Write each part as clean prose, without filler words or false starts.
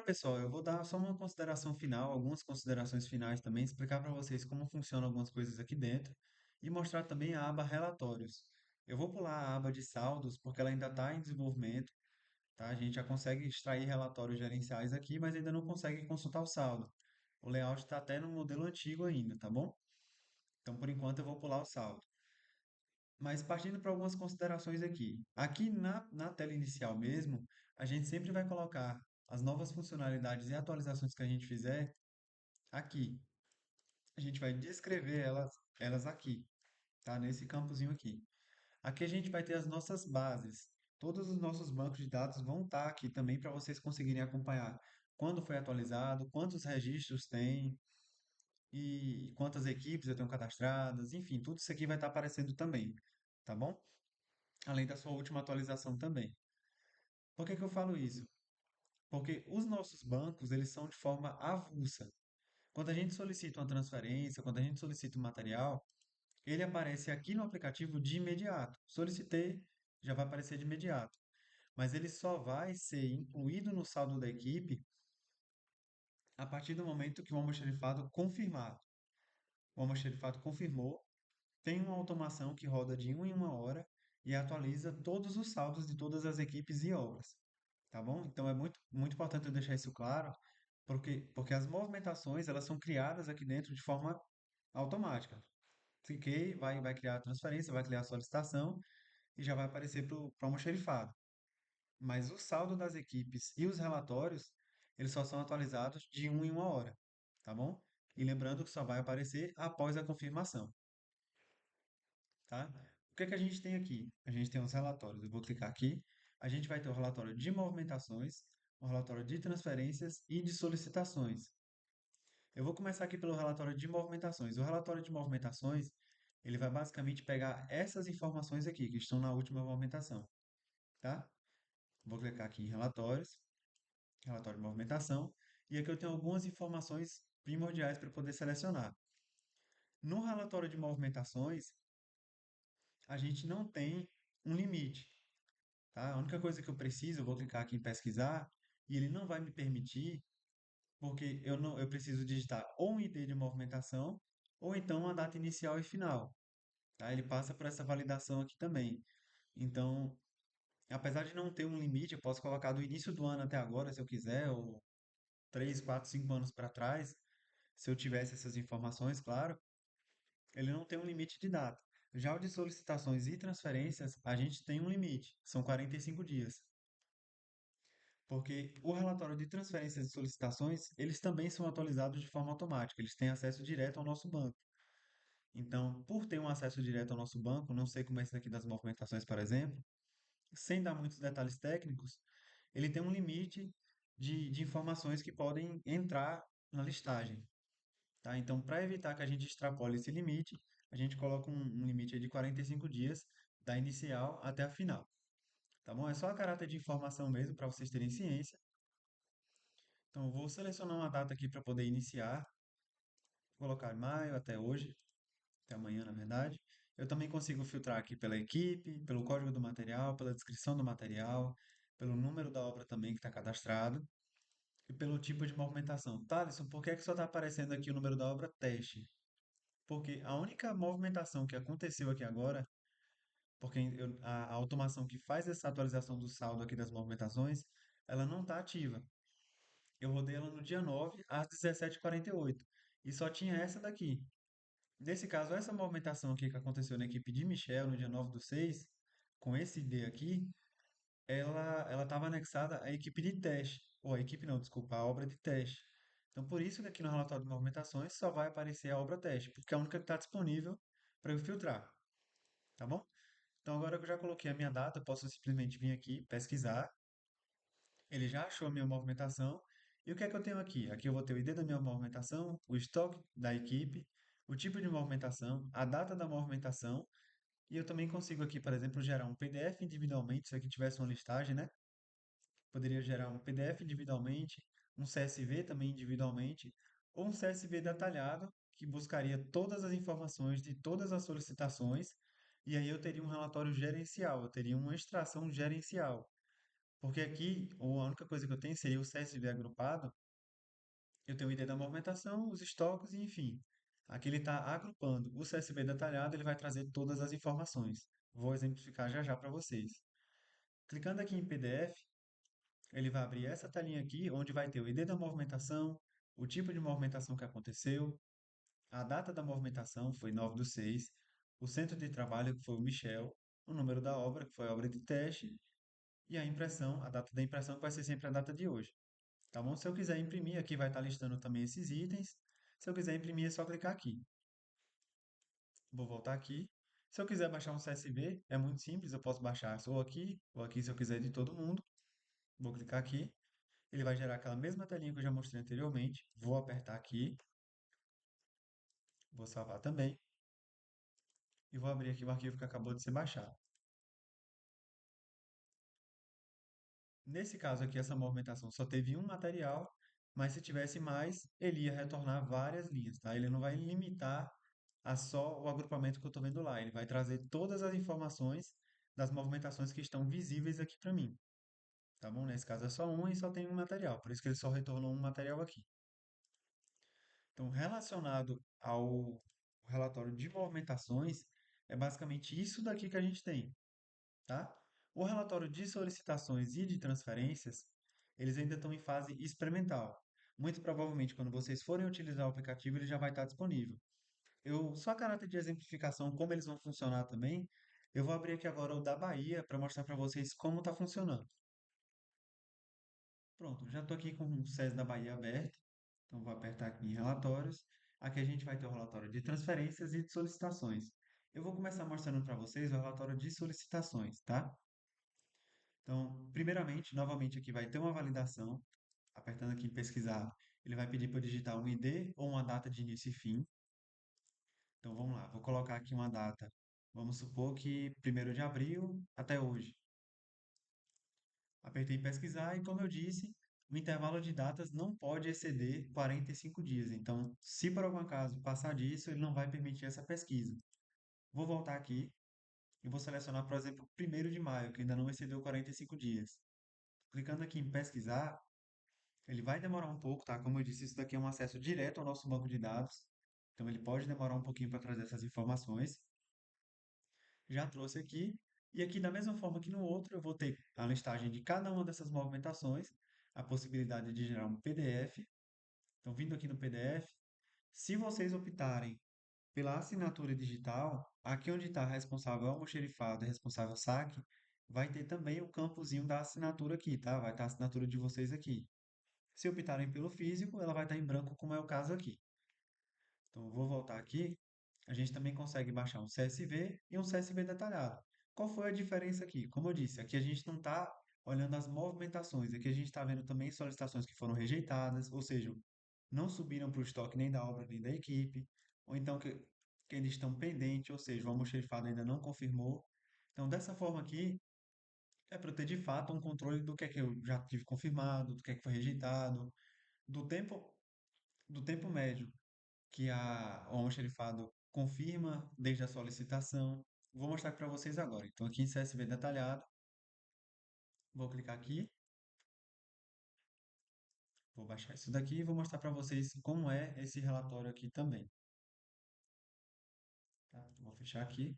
Agora, pessoal, eu vou dar só uma consideração final, algumas considerações finais também, explicar para vocês como funcionam algumas coisas aqui dentro e mostrar também a aba relatórios. Eu vou pular a aba de saldos porque ela ainda está em desenvolvimento, tá? A gente já consegue extrair relatórios gerenciais aqui, mas ainda não consegue consultar o saldo. O layout está até no modelo antigo ainda, tá bom? Então, por enquanto, eu vou pular o saldo. Mas partindo para algumas considerações aqui. Aqui na tela inicial mesmo, a gente sempre vai colocar as novas funcionalidades e atualizações que a gente fizer aqui. A gente vai descrever elas aqui, tá? Nesse campozinho aqui. Aqui a gente vai ter as nossas bases. Todos os nossos bancos de dados vão estar aqui também para vocês conseguirem acompanhar quando foi atualizado, quantos registros tem e quantas equipes eu tenho cadastradas, enfim, tudo isso aqui vai estar aparecendo também, tá bom? Além da sua última atualização também. Por que que eu falo isso? Porque os nossos bancos, eles são de forma avulsa. Quando a gente solicita uma transferência, quando a gente solicita um material, ele aparece aqui no aplicativo de imediato. Solicitei, já vai aparecer de imediato. Mas ele só vai ser incluído no saldo da equipe a partir do momento que o almoxarifado confirmar. O almoxarifado confirmou, tem uma automação que roda de 1 em 1 hora e atualiza todos os saldos de todas as equipes e obras. Tá bom? Então é muito importante eu deixar isso claro, porque as movimentações elas são criadas aqui dentro de forma automática. Cliquei, vai criar a transferência, vai criar a solicitação e já vai aparecer para o almoxarifado. Mas o saldo das equipes e os relatórios, eles só são atualizados de 1 em 1 hora, tá bom? E lembrando que só vai aparecer após a confirmação, tá? O que é que a gente tem aqui? A gente tem os relatórios. Eu vou clicar aqui. A gente vai ter o relatório de movimentações, o relatório de transferências e de solicitações. Eu vou começar aqui pelo relatório de movimentações. O relatório de movimentações, ele vai basicamente pegar essas informações aqui, que estão na última movimentação, tá? Vou clicar aqui em relatórios, relatório de movimentação, e aqui eu tenho algumas informações primordiais para poder selecionar. No relatório de movimentações, a gente não tem um limite, tá? A única coisa que eu preciso, eu vou clicar aqui em pesquisar, e ele não vai me permitir, porque eu preciso digitar ou um ID de movimentação, ou então uma data inicial e final, tá? Ele passa por essa validação aqui também. Então, apesar de não ter um limite, eu posso colocar do início do ano até agora, se eu quiser, ou 3, 4, 5 anos para trás, se eu tivesse essas informações, claro, ele não tem um limite de data. Já o de solicitações e transferências, a gente tem um limite, são 45 dias. Porque o relatório de transferências e solicitações, eles também são atualizados de forma automática, eles têm acesso direto ao nosso banco. Então, por ter um acesso direto ao nosso banco, não sei como é esse daqui das movimentações, por exemplo, sem dar muitos detalhes técnicos, ele tem um limite de informações que podem entrar na listagem, tá? Então, para evitar que a gente extrapole esse limite, a gente coloca um limite aí de 45 dias da inicial até a final, tá bom? É só a caráter de informação mesmo, para vocês terem ciência. Então, eu vou selecionar uma data aqui para poder iniciar, vou colocar maio até hoje, até amanhã, na verdade. Eu também consigo filtrar aqui pela equipe, pelo código do material, pela descrição do material, pelo número da obra também que está cadastrado e pelo tipo de movimentação. Thaleson, por que é que só está aparecendo aqui o número da obra teste? Porque a única movimentação que aconteceu aqui agora, porque a automação que faz essa atualização do saldo aqui das movimentações, ela não está ativa. Eu rodei ela no dia 9 às 17h48 e só tinha essa daqui. Nesse caso, essa movimentação aqui que aconteceu na equipe de Michel no dia 9/6, com esse ID aqui, ela estava anexada à equipe de teste, ou a equipe não, desculpa, a obra de teste. Então, por isso que aqui no relatório de movimentações só vai aparecer a obra teste, porque é a única que está disponível para eu filtrar, tá bom? Então, agora que eu já coloquei a minha data, eu posso simplesmente vir aqui, pesquisar, ele já achou a minha movimentação, e o que é que eu tenho aqui? Aqui eu vou ter o ID da minha movimentação, o estoque da equipe, o tipo de movimentação, a data da movimentação, e eu também consigo aqui, por exemplo, gerar um PDF individualmente, se aqui tivesse uma listagem, né? Poderia gerar um PDF individualmente, um CSV também individualmente, ou um CSV detalhado que buscaria todas as informações de todas as solicitações, e aí eu teria um relatório gerencial, eu teria uma extração gerencial. Porque aqui, a única coisa que eu tenho seria o CSV agrupado. Eu tenho o ID da movimentação, os estoques e enfim. Aqui ele está agrupando. O CSV detalhado, ele vai trazer todas as informações. Vou exemplificar já já para vocês. Clicando aqui em PDF, ele vai abrir essa telinha aqui, onde vai ter o ID da movimentação, o tipo de movimentação que aconteceu, a data da movimentação, foi 9/6, o centro de trabalho, que foi o Michel, o número da obra, que foi a obra de teste, e a impressão, a data da impressão, que vai ser sempre a data de hoje. Tá bom? Se eu quiser imprimir, aqui vai estar listando também esses itens. Se eu quiser imprimir, é só clicar aqui. Vou voltar aqui. Se eu quiser baixar um CSV, é muito simples, eu posso baixar ou aqui se eu quiser de todo mundo. Vou clicar aqui. Ele vai gerar aquela mesma telinha que eu já mostrei anteriormente. Vou apertar aqui, vou salvar também e vou abrir aqui o arquivo que acabou de ser baixado. Nesse caso aqui, essa movimentação só teve um material, mas se tivesse mais, ele ia retornar várias linhas, tá? Ele não vai limitar a só o agrupamento que eu estou vendo lá. Ele vai trazer todas as informações das movimentações que estão visíveis aqui para mim, tá bom? Nesse caso é só um e só tem um material, por isso que ele só retornou um material aqui. Então, relacionado ao relatório de movimentações, é basicamente isso daqui que a gente tem, tá? O relatório de solicitações e de transferências, eles ainda estão em fase experimental. Muito provavelmente, quando vocês forem utilizar o aplicativo, ele já vai estar disponível. Só a caráter de exemplificação, como eles vão funcionar também, eu vou abrir aqui agora o da Bahia para mostrar para vocês como está funcionando. Pronto, já estou aqui com o SES da Bahia aberto, então vou apertar aqui em relatórios. Aqui a gente vai ter o relatório de transferências e de solicitações. Eu vou começar mostrando para vocês o relatório de solicitações, tá? Então, primeiramente, novamente aqui vai ter uma validação. Apertando aqui em pesquisar, ele vai pedir para eu digitar um ID ou uma data de início e fim. Então vamos lá, vou colocar aqui uma data. Vamos supor que 1º de abril até hoje. Apertei pesquisar e, como eu disse, o intervalo de datas não pode exceder 45 dias. Então, se por algum acaso passar disso, ele não vai permitir essa pesquisa. Vou voltar aqui e vou selecionar, por exemplo, 1º de maio, que ainda não excedeu 45 dias. Clicando aqui em pesquisar, ele vai demorar um pouco, tá? Como eu disse, isso daqui é um acesso direto ao nosso banco de dados. Então, ele pode demorar um pouquinho para trazer essas informações. Já trouxe aqui. E aqui, da mesma forma que no outro, eu vou ter a listagem de cada uma dessas movimentações, a possibilidade de gerar um PDF. Então, vindo aqui no PDF, se vocês optarem pela assinatura digital, aqui onde está responsável almoxerifado e responsável saque, vai ter também o campozinho da assinatura aqui, tá? Vai estar a assinatura de vocês aqui. Se optarem pelo físico, ela vai estar em branco, como é o caso aqui. Então, eu vou voltar aqui. A gente também consegue baixar um CSV e um CSV detalhado. Qual foi a diferença aqui? Como eu disse, aqui a gente não está olhando as movimentações, aqui a gente está vendo também solicitações que foram rejeitadas, ou seja, não subiram para o estoque nem da obra nem da equipe, ou então que eles estão pendentes, ou seja, o almoxerifado ainda não confirmou. Então, dessa forma aqui, é para eu ter de fato um controle do que é que eu já tive confirmado, do que é que foi rejeitado, do tempo, do tempo médio que o almoxarifado confirma desde a solicitação. Vou mostrar para vocês agora. Então, aqui em CSV detalhado, vou clicar aqui, vou baixar isso daqui e vou mostrar para vocês como é esse relatório aqui também. Tá? Vou fechar aqui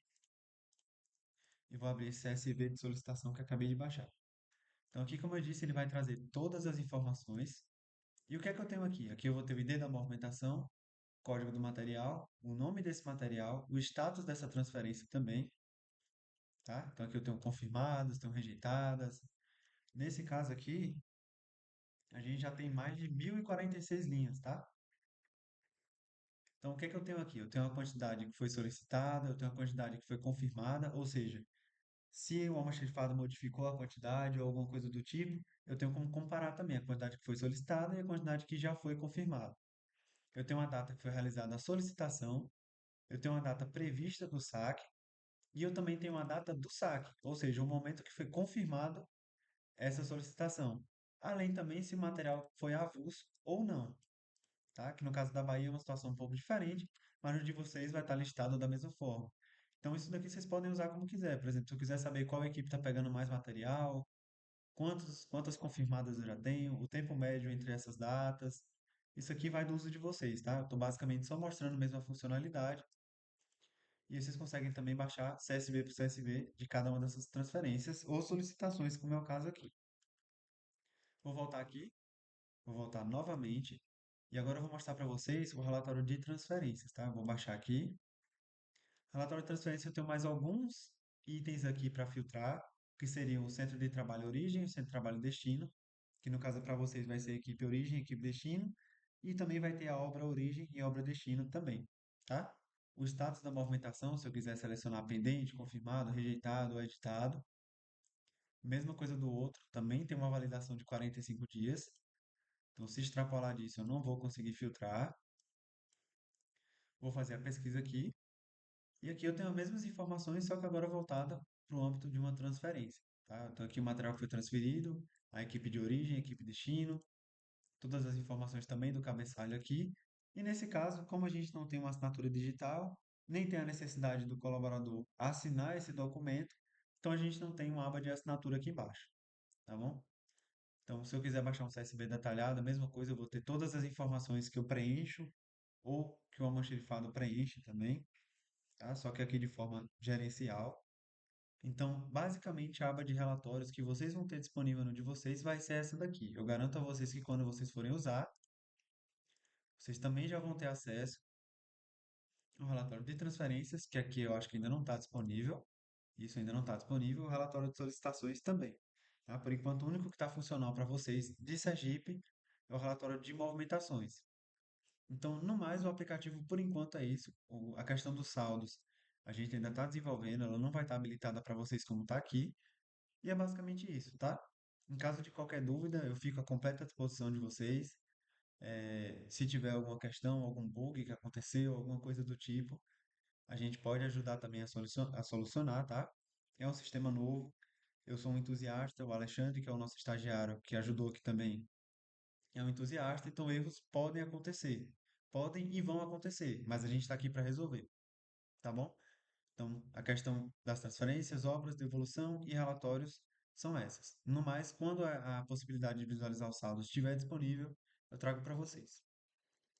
e vou abrir esse CSV de solicitação que acabei de baixar. Então, aqui, como eu disse, ele vai trazer todas as informações. E o que é que eu tenho aqui? Aqui eu vou ter o ID da movimentação, código do material, o nome desse material, o status dessa transferência também, tá? Então aqui eu tenho confirmadas, tenho rejeitadas. Nesse caso aqui, a gente já tem mais de 1.046 linhas, tá? Então o que é que eu tenho aqui? Eu tenho a quantidade que foi solicitada, eu tenho a quantidade que foi confirmada, ou seja, se o almoxarifado modificou a quantidade ou alguma coisa do tipo, eu tenho como comparar também a quantidade que foi solicitada e a quantidade que já foi confirmada. Eu tenho uma data que foi realizada a solicitação, eu tenho uma data prevista do saque e eu também tenho uma data do saque, ou seja, o momento que foi confirmado essa solicitação. Além também se o material foi avulso ou não, tá? Que no caso da Bahia é uma situação um pouco diferente, mas no de vocês vai estar listado da mesma forma. Então isso daqui vocês podem usar como quiser. Por exemplo, se eu quiser saber qual equipe está pegando mais material, quantas confirmadas eu já tenho, o tempo médio entre essas datas. Isso aqui vai do uso de vocês, tá? Eu estou basicamente só mostrando mesmo a funcionalidade e vocês conseguem também baixar CSV por CSV de cada uma dessas transferências ou solicitações, como é o caso aqui. Vou voltar aqui, vou voltar novamente e agora eu vou mostrar para vocês o relatório de transferências, tá? Eu vou baixar aqui. Relatório de transferência eu tenho mais alguns itens aqui para filtrar, que seriam o centro de trabalho origem e o centro de trabalho destino, que no caso para vocês vai ser equipe origem e equipe destino, e também vai ter a obra origem e obra destino também, tá? O status da movimentação, se eu quiser selecionar pendente, confirmado, rejeitado ou editado. Mesma coisa do outro, também tem uma validação de 45 dias. Então, se extrapolar disso, eu não vou conseguir filtrar. Vou fazer a pesquisa aqui. E aqui eu tenho as mesmas informações, só que agora voltada para o âmbito de uma transferência, tá? Então, aqui o material que foi transferido, a equipe de origem, a equipe de destino, todas as informações também do cabeçalho aqui. E nesse caso, como a gente não tem uma assinatura digital, nem tem a necessidade do colaborador assinar esse documento, então a gente não tem uma aba de assinatura aqui embaixo, tá bom? Então, se eu quiser baixar um CSV detalhado, a mesma coisa, eu vou ter todas as informações que eu preencho ou que o almoxarifado preenche também, tá? Só que aqui de forma gerencial. Então, basicamente, a aba de relatórios que vocês vão ter disponível no de vocês vai ser essa daqui. Eu garanto a vocês que quando vocês forem usar, vocês também já vão ter acesso ao relatório de transferências, que aqui eu acho que ainda não está disponível. Isso ainda não está disponível. O relatório de solicitações também. Tá? Por enquanto, o único que está funcional para vocês de Sergipe é o relatório de movimentações. Então, no mais, o aplicativo, por enquanto, é isso. A questão dos saldos, a gente ainda está desenvolvendo, ela não vai estar habilitada para vocês como está aqui. E é basicamente isso, tá? Em caso de qualquer dúvida, eu fico à completa disposição de vocês. Se tiver alguma questão, algum bug que aconteceu, alguma coisa do tipo, a gente pode ajudar também a solucionar, tá? É um sistema novo. Eu sou um entusiasta, o Alexandre, que é o nosso estagiário, que ajudou aqui também, é um entusiasta, então erros podem acontecer. Podem e vão acontecer, mas a gente está aqui para resolver, tá bom? Então, a questão das transferências, obras, devolução e relatórios são essas. No mais, quando a possibilidade de visualizar os saldos estiver disponível, eu trago para vocês.